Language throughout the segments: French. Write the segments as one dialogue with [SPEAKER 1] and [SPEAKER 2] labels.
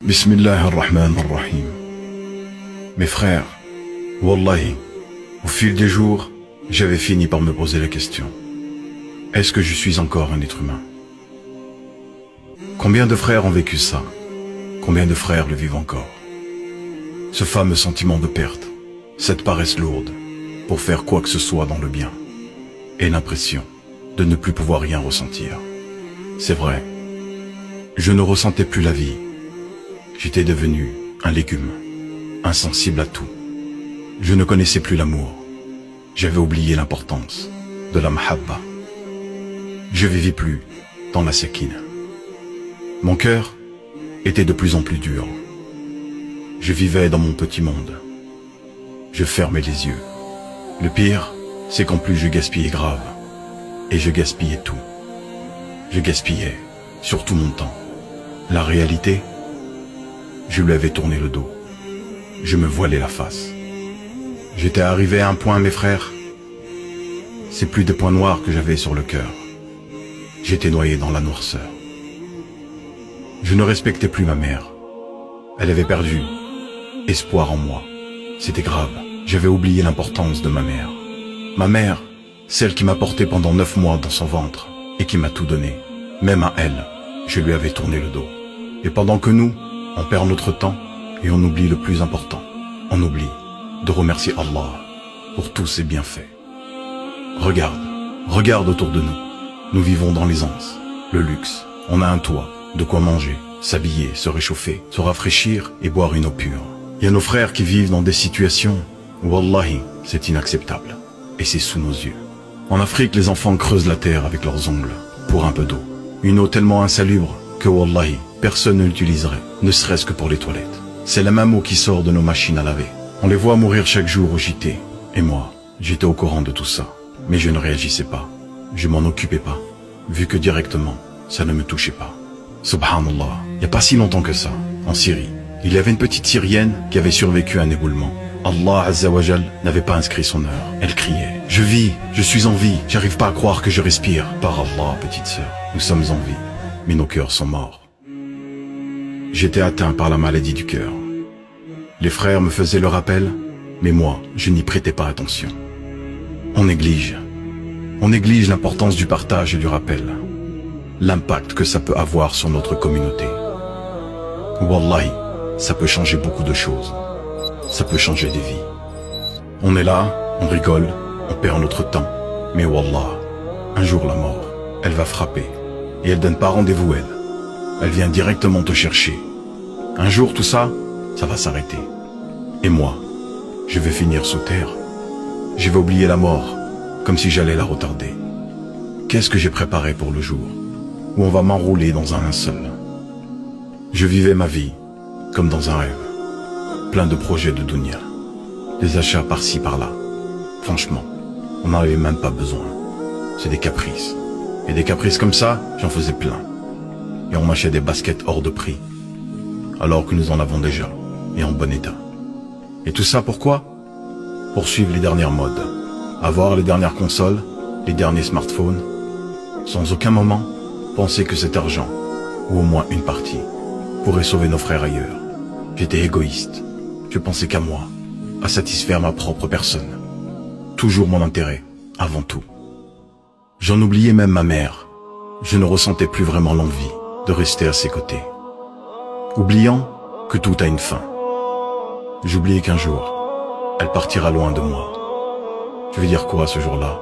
[SPEAKER 1] Bismillah ar-Rahman ar-Rahim. Mes frères, Wallahi, au fil des jours, j'avais fini par me poser la question. Est-ce que je suis encore un être humain? Combien de frères ont vécu ça? Combien de frères le vivent encore? Ce fameux sentiment de perte, cette paresse lourde, pour faire quoi que ce soit dans le bien, et l'impression de ne plus pouvoir rien ressentir. C'est vrai, je ne ressentais plus la vie. J'étais devenu un légume, insensible à tout. Je ne connaissais plus l'amour. J'avais oublié l'importance de la mahabba. Je vivais plus dans la sakina. Mon cœur était de plus en plus dur. Je vivais dans mon petit monde. Je fermais les yeux. Le pire, c'est qu'en plus je gaspillais grave. Et je gaspillais tout. Je gaspillais surtout mon temps. La réalité, je lui avais tourné le dos. Je me voilais la face. J'étais arrivé à un point, mes frères. C'est plus des points noirs que j'avais sur le cœur. J'étais noyé dans la noirceur. Je ne respectais plus ma mère. Elle avait perdu espoir en moi. C'était grave. J'avais oublié l'importance de ma mère. Ma mère, celle qui m'a porté pendant 9 mois dans son ventre et qui m'a tout donné. Même à elle, je lui avais tourné le dos. Et pendant que nous, on perd notre temps et on oublie le plus important. On oublie de remercier Allah pour tous ses bienfaits. Regarde autour de nous. Nous vivons dans l'aisance, le luxe. On a un toit, de quoi manger, s'habiller, se réchauffer, se rafraîchir et boire une eau pure. Il y a nos frères qui vivent dans des situations où, wallahi, c'est inacceptable. Et c'est sous nos yeux. En Afrique, les enfants creusent la terre avec leurs ongles pour un peu d'eau. Une eau tellement insalubre que, wallahi, personne ne l'utiliserait, ne serait-ce que pour les toilettes. C'est la même eau qui sort de nos machines à laver. On les voit mourir chaque jour au JT. Et moi, j'étais au courant de tout ça. Mais je ne réagissais pas. Je m'en occupais pas. Vu que directement, ça ne me touchait pas. Subhanallah, il n'y a pas si longtemps que ça, en Syrie, il y avait une petite Syrienne qui avait survécu à un éboulement. Allah Azza wa Jal n'avait pas inscrit son heure. Elle criait: je vis, je suis en vie, j'arrive pas à croire que je respire. Par Allah, petite sœur, nous sommes en vie, mais nos cœurs sont morts. J'étais atteint par la maladie du cœur. Les frères me faisaient le rappel, mais moi, je n'y prêtais pas attention. On néglige l'importance du partage et du rappel, l'impact que ça peut avoir sur notre communauté. Wallahi, ça peut changer beaucoup de choses. Ça peut changer des vies. On est là, on rigole, on perd notre temps. Mais wallah, un jour la mort, elle va frapper. Et elle donne pas rendez-vous elle. Elle vient directement te chercher. Un jour tout ça, ça va s'arrêter. Et moi, je vais finir sous terre. Je vais oublier la mort, comme si j'allais la retarder. Qu'est-ce que j'ai préparé pour le jour où on va m'enrouler dans un linceul? Je vivais ma vie comme dans un rêve. Plein de projets de dunya. Des achats par-ci par-là. Franchement, on n'en avait même pas besoin. C'est des caprices. Et des caprices comme ça, j'en faisais plein. Et on m'achetait des baskets hors de prix. Alors que nous en avons déjà. Et en bon état. Et tout ça pourquoi? Pour suivre les dernières modes. Avoir les dernières consoles, les derniers smartphones. Sans aucun moment, penser que cet argent, ou au moins une partie, pourrait sauver nos frères ailleurs. J'étais égoïste. Je pensais qu'à moi, à satisfaire ma propre personne. Toujours mon intérêt, avant tout. J'en oubliais même ma mère. Je ne ressentais plus vraiment l'envie de rester à ses côtés. Oubliant que tout a une fin. J'oubliais qu'un jour, elle partira loin de moi. Je vais dire quoi ce jour-là?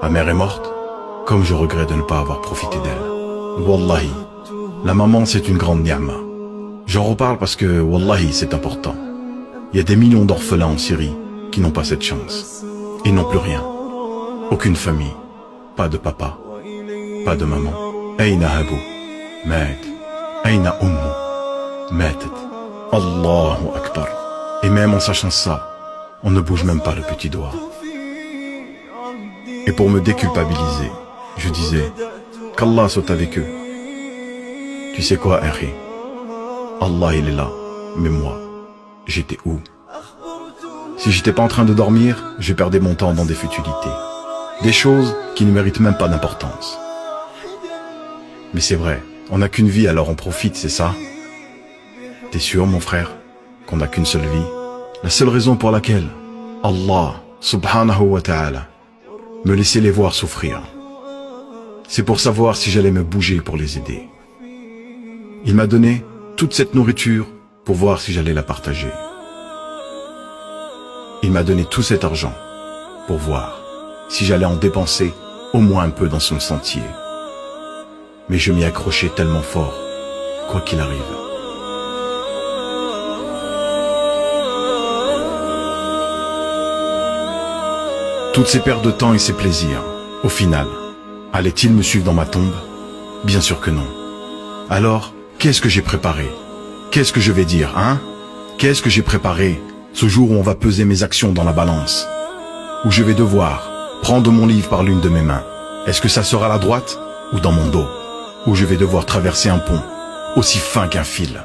[SPEAKER 1] Ma mère est morte, comme je regrette de ne pas avoir profité d'elle. Wallahi, la maman c'est une grande ni'ma. J'en reparle parce que, wallahi, c'est important. Il y a des millions d'orphelins en Syrie qui n'ont pas cette chance. Ils n'ont plus rien. Aucune famille. Pas de papa. Pas de maman. Aïna Abou. Mat. Aïna Ummu. Matat. Allahu Akbar. Et même en sachant ça, on ne bouge même pas le petit doigt. Et pour me déculpabiliser, je disais qu'Allah soit avec eux. Tu sais quoi, Harry? Allah il est là, mais moi, j'étais où? Si j'étais pas en train de dormir, je perdais mon temps dans des futilités. Des choses qui ne méritent même pas d'importance. Mais c'est vrai, On n'a qu'une vie, alors on profite, c'est ça? T'es sûr, mon frère, qu'on n'a qu'une seule vie? La seule raison pour laquelle Allah, subhanahu wa ta'ala, me laissait les voir souffrir, c'est pour savoir si j'allais me bouger pour les aider. Il m'a donné toute cette nourriture pour voir si j'allais la partager. Il m'a donné tout cet argent pour voir si j'allais en dépenser au moins un peu dans son sentier. Mais je m'y accrochais tellement fort, quoi qu'il arrive. Toutes ces pertes de temps et ces plaisirs, au final, allaient-ils me suivre dans ma tombe? Bien sûr que non. Alors, qu'est-ce que j'ai préparé? Qu'est-ce que je vais dire, hein? Qu'est-ce que j'ai préparé ce jour où on va peser mes actions dans la balance? Où je vais devoir prendre mon livre par l'une de mes mains. Est-ce que ça sera à la droite ou dans mon dos? Où je vais devoir traverser un pont aussi fin qu'un fil?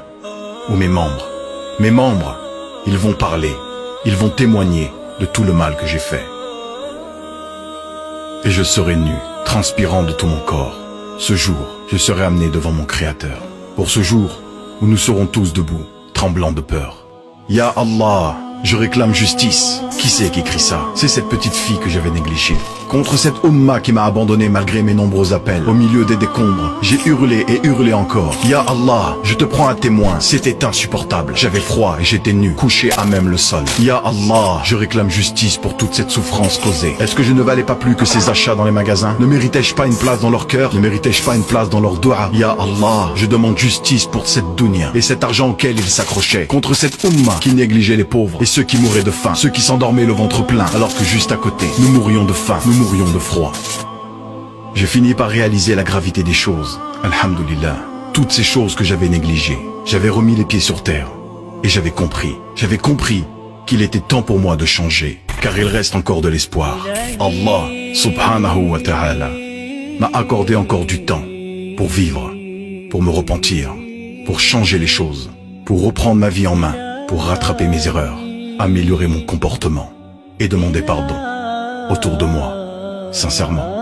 [SPEAKER 1] Où mes membres, ils vont parler, ils vont témoigner de tout le mal que j'ai fait. Et je serai nu, transpirant de tout mon corps. Ce jour, je serai amené devant mon Créateur. Pour ce jour où nous serons tous debout, tremblants de peur. Ya Allah, je réclame justice. Qui c'est qui écrit ça? C'est cette petite fille que j'avais négligée. Contre cette Ummah qui m'a abandonné malgré mes nombreux appels. Au milieu des décombres, j'ai hurlé et hurlé encore. Ya Allah, je te prends à témoin, c'était insupportable. J'avais froid et j'étais nu, couché à même le sol. Ya Allah, je réclame justice pour toute cette souffrance causée. Est-ce que je ne valais pas plus que ces achats dans les magasins? Ne méritais-je pas une place dans leur cœur? Ne méritais-je pas une place dans leur doua? Ya Allah, je demande justice pour cette dunya et cet argent auquel ils s'accrochaient. Contre cette Ummah qui négligeait les pauvres et ceux qui mouraient de faim, ceux qui s'endormaient le ventre plein, alors que juste à côté, nous mourions de faim, nous mourions de froid. J'ai fini par réaliser la gravité des choses. Alhamdulillah. Toutes ces choses que j'avais négligées, j'avais remis les pieds sur terre. Et j'avais compris qu'il était temps pour moi de changer, car il reste encore de l'espoir. Allah, subhanahu wa ta'ala, m'a accordé encore du temps pour vivre, pour me repentir, pour changer les choses, pour reprendre ma vie en main, pour rattraper mes erreurs, améliorer mon comportement et demander pardon autour de moi, sincèrement.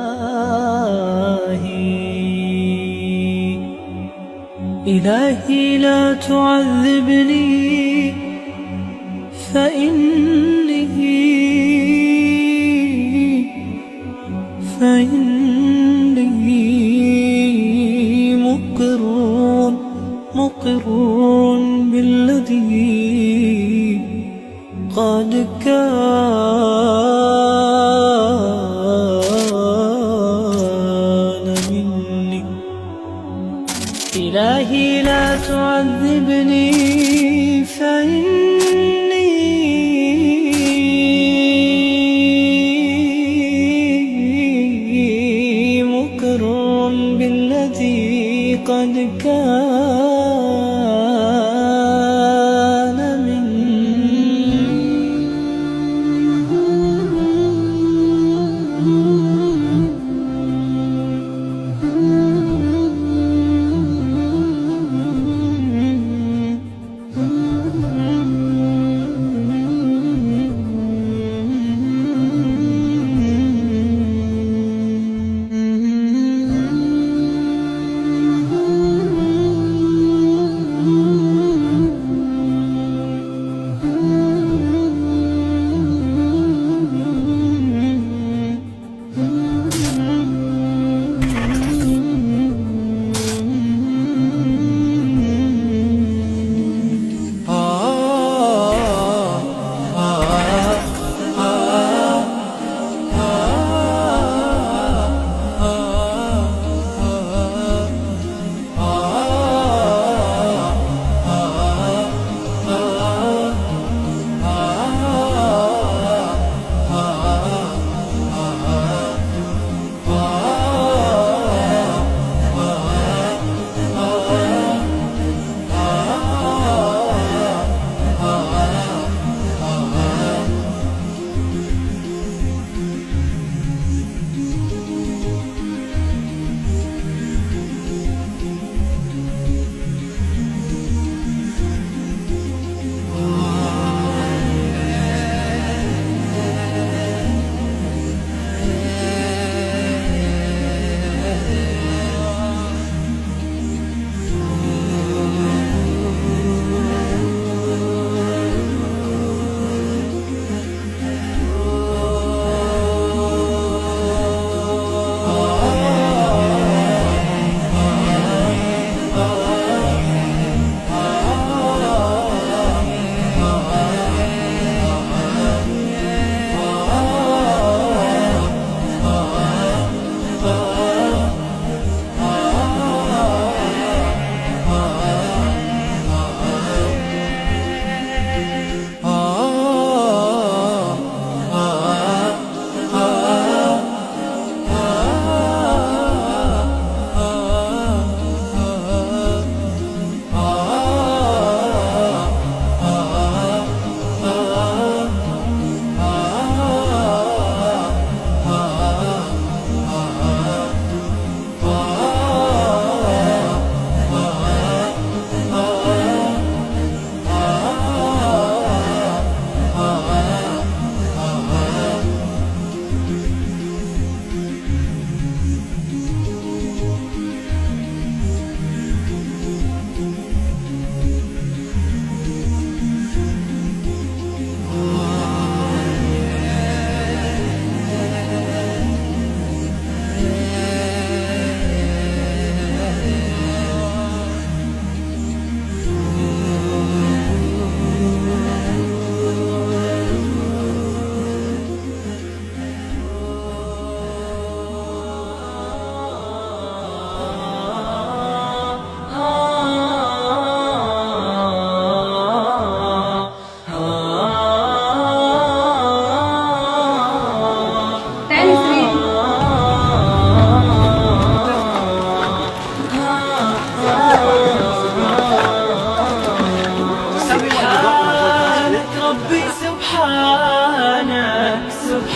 [SPEAKER 2] إلهي لا تعذبني فإني مقر بالذي قد كان مني. إلهي لا تعذبني فإني مقر بالذي قد كان مني.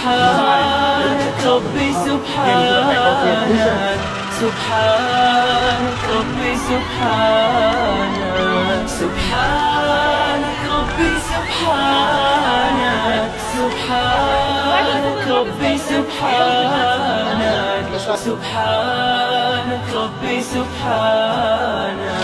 [SPEAKER 2] سبحانك ربي سبحانك سبحانك ربي سبحانك سبحانك ربي سبحانك سبحانك ربي سبحانك سبحانك ربي سبحانك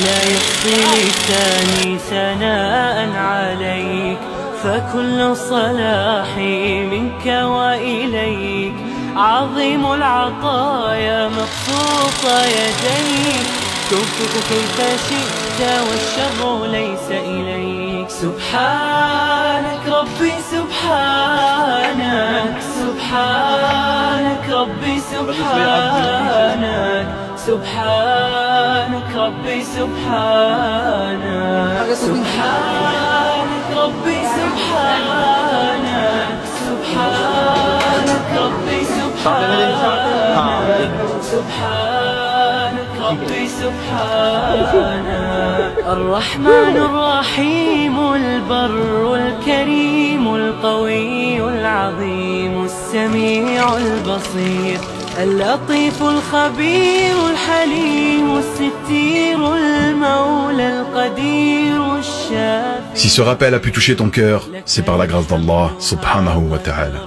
[SPEAKER 2] لا يحصي لساني ثناء عليك فكل صلاحي منك وإليك عظيم العطايا مبسوط يديك توفق كيف شئت والشر ليس إليك سبحانك ربي سبحانك سبحانك ربي سبحانك سبحانك ربي سبحانك سبحانك ربي سبحانك سبحانك ربي سبحانك سبحانك ربي سبحانك الرحمن الرحيم البر الكريم القوي العظيم السميع البصير اللطيف الخبير الحليم الستير المولى القدير الشافي.
[SPEAKER 1] Si ce rappel a pu toucher ton cœur, c'est par la grâce d'Allah subhanahu wa ta'ala.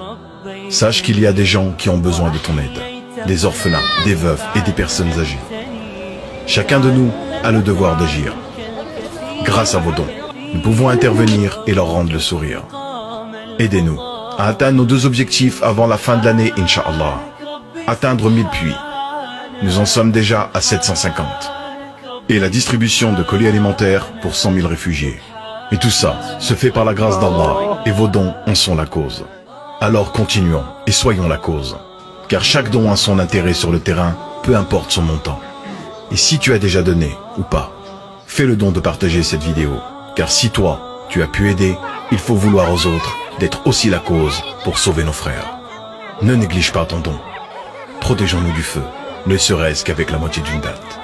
[SPEAKER 1] Sache qu'il y a des gens qui ont besoin de ton aide, des orphelins, des veuves et des personnes âgées. Chacun de nous a le devoir d'agir. Grâce à vos dons, nous pouvons intervenir et leur rendre le sourire. Aidez-nous à atteindre nos 2 objectifs avant la fin de l'année, Inch'Allah. Atteindre 1000 puits. Nous en sommes déjà à 750. Et la distribution de colis alimentaires pour 100 000 réfugiés. Et tout ça se fait par la grâce d'Allah et vos dons en sont la cause. Alors continuons et soyons la cause. Car chaque don a son intérêt sur le terrain, peu importe son montant. Et si tu as déjà donné ou pas, fais le don de partager cette vidéo. Car si toi, tu as pu aider, il faut vouloir aux autres d'être aussi la cause pour sauver nos frères. Ne néglige pas ton don. Protégeons-nous du feu, ne serait-ce qu'avec la moitié d'une date.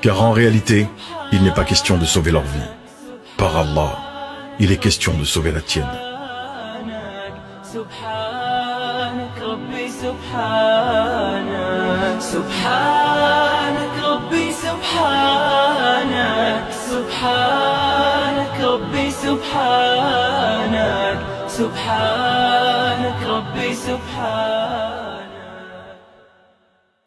[SPEAKER 1] Car en réalité, il n'est pas question de sauver leur vie. Par Allah, il est question de sauver la tienne.
[SPEAKER 2] سبحانك ربي سبحانك سبحانك ربي سبحانك سبحانك ربي سبحانك سبحانك ربي سبحانك